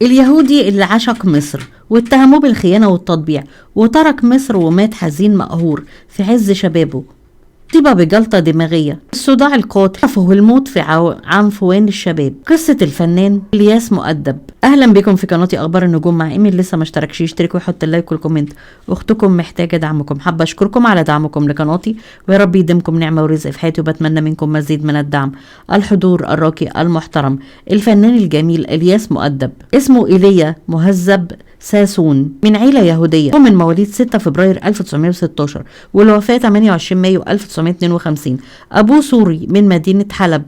اليهودي اللي عشق مصر واتهموه بالخيانة والتطبيع وترك مصر ومات حزين مقهور في عز شبابه، أصيب بجلطة دماغية، الصداع القاتل، عرفه الموت في عنفوان الشباب. قصة الفنان الياس مؤدب. أهلا بكم في قناتي أخبار النجوم. مع إيميل لسه ما اشتركش يشترك ويحط اللايك والكومنت، أختكم محتاجة دعمكم. حابة أشكركم على دعمكم لقناتي، ويا رب يديمكم نعمة ورزق في حياتي، وبتمنى منكم مزيد من الدعم. الحضور الراقي المحترم الفنان الجميل الياس مؤدب، اسمه إيليا مهذب ساسون، من عيلة يهودية، ومن مواليد 6 فبراير 1916 والوفاة 28 مايو 1952. أبوه سوري من مدينة حلب،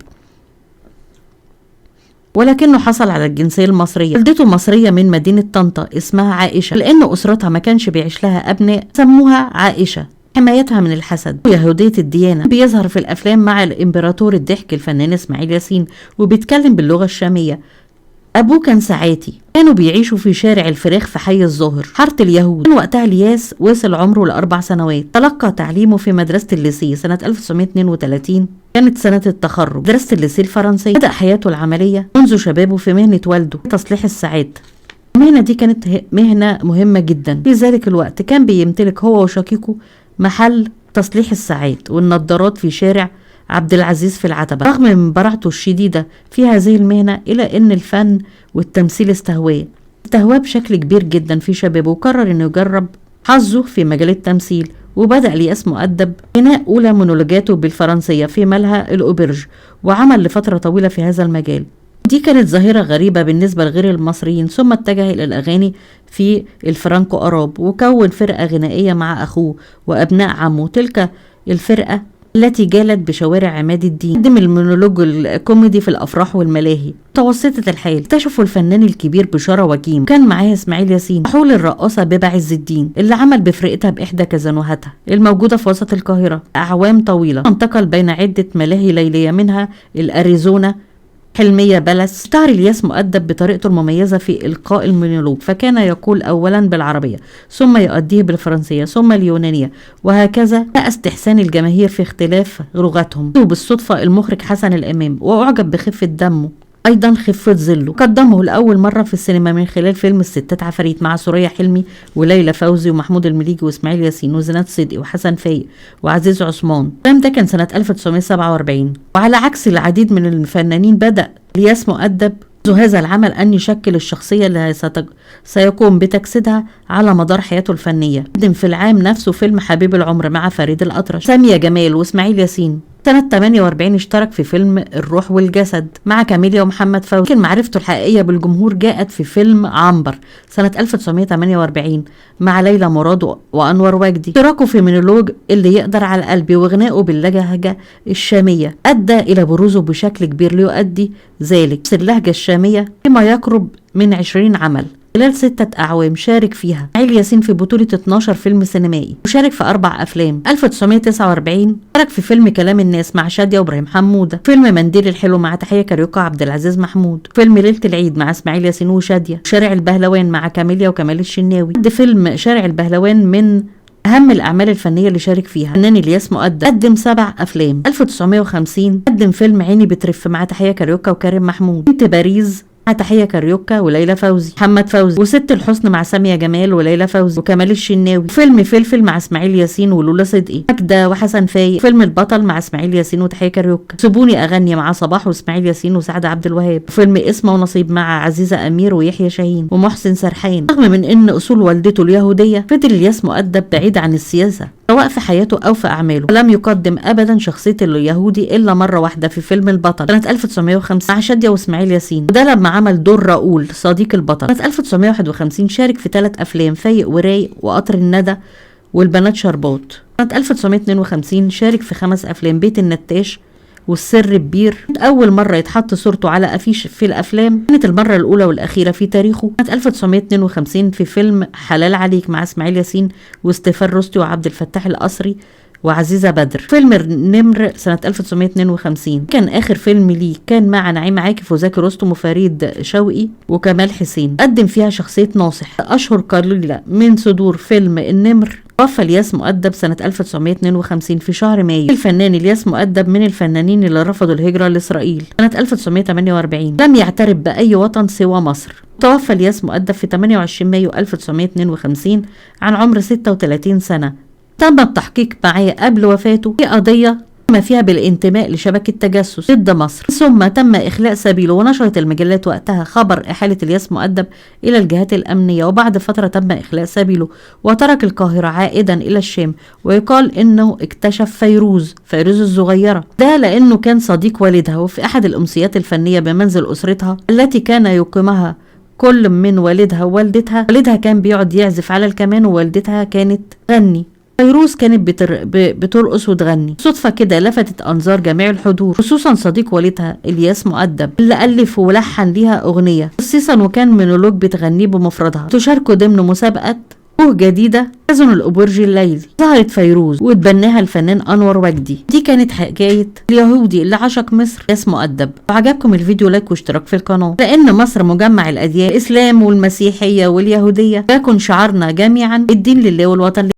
ولكنه حصل على الجنسية المصرية. والدته مصرية من مدينة طنطا اسمها عائشة، لأن أسرتها ما كانش بيعيش لها أبناء سموها عائشة حمايتها من الحسد. يهودية الديانة، بيظهر في الأفلام مع الإمبراطور الضحك الفنان إسماعيل ياسين، وبيتكلم باللغة الشامية. أبوه كان ساعاتي، كانوا بيعيشوا في شارع الفراخ في حي الظهر، حارة اليهود. كان وقتها الياس وصل عمره ل4 سنوات. تلقى تعليمه في مدرسة الليسي سنة 1932، كانت سنة التخرج. مدرسة الليسي الفرنسية. بدأ حياته العملية منذ شبابه في مهنة والده، تصليح الساعات. المهنة دي كانت مهنة مهمة جدا. في ذلك الوقت كان بيمتلك هو وشقيقه محل تصليح الساعات والنظارات في شارع عبد العزيز في العتبة. رغم من براعته الشديدة في هذه المهنة، إلى أن الفن والتمثيل استهواه بشكل كبير جدا في شبابه، وقرر أنه يجرب حظه في مجال التمثيل. وبدأ الياس مؤدب بناء أولى مونولوجاته بالفرنسية في ملهى الأوبرج، وعمل لفترة طويلة في هذا المجال. دي كانت ظاهرة غريبة بالنسبة لغير المصريين. ثم اتجه إلى الأغاني في الفرانكو أراب، وكون فرقة غنائية مع أخوه وأبناء عمه. تلك الفرقة التي جالت بشوارع عماد الدين، قدم المونولوج الكوميدي في الأفراح والملاهي. متوسطة الحال اكتشفوا الفنان الكبير بشارة وكيم، كان معاه إسماعيل ياسين، حول الرقاصة بيبة عز الدين اللي عمل بفرقتها بإحدى كازينوهاتها الموجودة في وسط القاهرة أعوام طويلة. انتقل بين عدة ملاهي ليلية، منها الأريزونا، حلمية بلس. اشتهر الياس مؤدب بطريقته المميزة في إلقاء المونولوج، فكان يقول أولا بالعربية، ثم يؤديه بالفرنسية، ثم اليونانية، وهكذا. لقى استحسان الجماهير في اختلاف لغتهم. وبالصدفة المخرج حسن الإمام، وأعجب بخفة دمه، أيضا خفة ظله. قدمه لأول مرة في السينما من خلال فيلم الستات عفاريت مع سوريا حلمي وليلى فوزي ومحمود المليجي وإسماعيل ياسين وزينات صدقي وحسن فايق وعزيز عثمان. الفيلم ده كان سنة 1947. وعلى عكس العديد من الفنانين، بدأ الياس مؤدب منذ هذا العمل أن يشكل الشخصية اللي سيقوم بتجسيدها على مدار حياته الفنية. قدم في العام نفسه فيلم حبيب العمر مع فريد الأطرش، سامية جمال وإسماعيل ياسين. سنة 48 اشترك في فيلم الروح والجسد مع كاميليا ومحمد فوزي. لكن معرفته الحقيقية بالجمهور جاءت في فيلم عنبر سنة 1948 مع ليلى مراد وأنور وجدي. اشتراكه في مونولوج اللي يقدر على قلبي وغنائه باللهجة الشامية أدى إلى بروزه بشكل كبير، ليؤدي ذلك اللهجة الشامية فيما يقرب من 20 عمل خلال 6 أعوام شارك فيها. إسماعيل ياسين في بطولة 12 فيلم سينمائي، وشارك في 4 أفلام. 1949 شارك في فيلم كلام الناس مع شادية وإبراهيم حمودة، فيلم منديل الحلو مع تحية كاريوكا عبد العزيز محمود، فيلم ليلة العيد مع إسماعيل ياسين وشادية، شارع البهلوان مع كاميليا وكمال الشناوي. ده فيلم شارع البهلوان من أهم الأعمال الفنية اللي شارك فيها. فنان الياس مؤدب قدم 7 أفلام. 1950 قدم فيلم عيني بترف مع تحية كاريوكا وكريم محمود، بنت باريس مع تحية كاريوكا وليلى فوزي، محمد فوزي، وست الحسن مع سامية جمال وليلى فوزي وكمال الشناوي، فيلم فلفل مع اسماعيل ياسين ولولا صدقي، ماجدة وحسن فايق، فيلم البطل مع اسماعيل ياسين وتحية كاريوكا، سيبوني أغني مع صباح واسماعيل ياسين وسعد عبد الوهاب، فيلم اسمه ونصيب مع عزيزة أمير ويحيى شاهين ومحسن سرحان. رغم من أن أصول والدته اليهودية، فضل الياس مؤدب بعيد عن السياسة سواء في حياته أو في أعماله. ولم يقدم أبدا شخصية اليهودي إلا مرة واحدة في فيلم البطل سنة 1905 مع شادية وإسماعيل ياسين، وده لما عمل دور راؤول صديق البطل. سنة 1951 شارك في 3 أفلام، فايق ورايق وقطر الندى والبنات شربات. سنة 1952 شارك في 5 أفلام، بيت النتاش والسر البير. أول مرة يتحط صورته على أفيش في الأفلام، كانت المرة الأولى والأخيرة في تاريخه. سنة 1952 في فيلم حلال عليك مع إسماعيل ياسين واستيفان رستي وعبد الفتاح القصري وعزيزة بدر. فيلم النمر سنة 1952 كان آخر فيلم ليه، كان مع نعيم عاكف وزكي رستم وفريد شوقي وكمال حسين، قدم فيها شخصية ناصح. أشهر قليلة من صدور فيلم النمر توفى الياس مؤدب سنة 1952 في شهر مايو. الفنان الياس مؤدب من الفنانين اللي رفضوا الهجرة لإسرائيل سنة 1948، لم يعترف بأي وطن سوى مصر. توفى الياس مؤدب في 28 مايو 1952 عن عمر 36 سنة. تم التحقيق معاه قبل وفاته في قضية ما فيها بالانتماء لشبكة تجسس ضد مصر، ثم تم إخلاء سبيله، ونشرت المجلات وقتها خبر إحالة الياس مؤدب إلى الجهات الأمنية. وبعد فترة تم إخلاء سبيله وترك القاهرة عائدا إلى الشام، ويقال إنه اكتشف فيروز الصغيرة، ده لأنه كان صديق والدها، وفي أحد الأمسيات الفنية بمنزل أسرتها التي كان يقيمها كل من والدها ووالدتها. والدها كان بيقعد يعزف على الكمان، ووالدتها كانت تغني. فيروز كانت بترقص وتغني. صدفة كده لفتت أنظار جميع الحضور، خصوصا صديق والدها الياس مؤدب اللي ألف ولحن ليها أغنية خصيصا، وكان مونولوج بتغنيه بمفردها، تشاركوا ضمن مسابقة جديدة كازون الأوبرج الليلي. ظهرت فيروز وتبناها الفنان أنور وجدي. دي كانت حكاية اليهودي اللي عشق مصر الياس مؤدب. لو عجبكم الفيديو لايك واشتراك في القناة، لأن مصر مجمع الأديان، الإسلام والمسيحية واليهودية، يكن شعارنا جميعا الدين لله والوطن